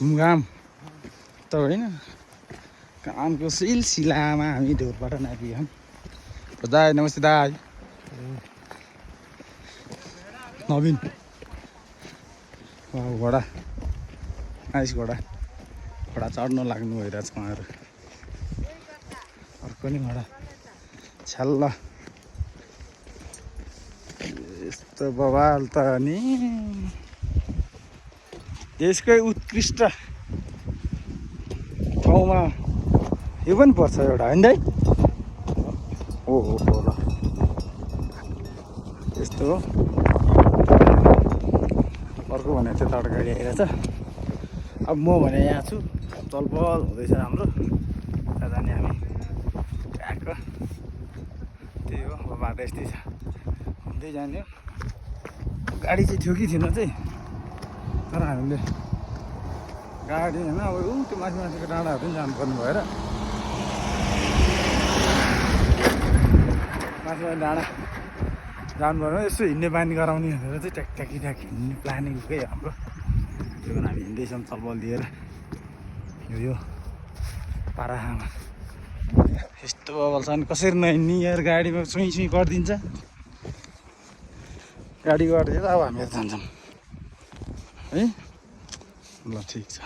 घुमघाम त होइन, कामको सिलसिलामा हामी ढोरबाट आइपुग्यौँ। दाई नमस्ते दाई। नवीन घोडा नाइस घोडा चढ्न लाग्नु भइरहेछ उहाँहरू। अर्को नि घोडा छ्याल्ल यस्तो बवाल त नि। देशकै उत्कृष्ट ठाउँमा यो पनि पर्छ एउटा होइन दाइ? हो ल यस्तो हो। अर्को भने त्यताबाट गाडी आइरहेछ। अब म भने यहाँ छु, चलपल हुँदैछ हाम्रो। त्यहाँ जाने हामी ट्याक्क त्यही हो। अब बाटो यस्तै छ, हुँदै जाने हो। गाडी चाहिँ थियो कि थिएन चाहिँ, तर हामीले गाडी होइन अब त्यो माथि माथिको डाँडाहरू पनि जानुपर्ने भएर माथि माथि डाँडा जानुपर्ने यसो हिँड्ने बानी गराउने भनेर चाहिँ ट्याक हिँड्ने प्लानिङ गयो हाम्रो। त्यो पनि हामी हिँड्दैछौँ चलबल दिएर। यो पाराहामा यस्तो बबल छ नि, कसरी नहिँड्ने यार, गाडीमा सुई गरिदिन्छ। गाडी गरिदियो त अब हामीहरू जान्छौँ है। ल ठिक छ।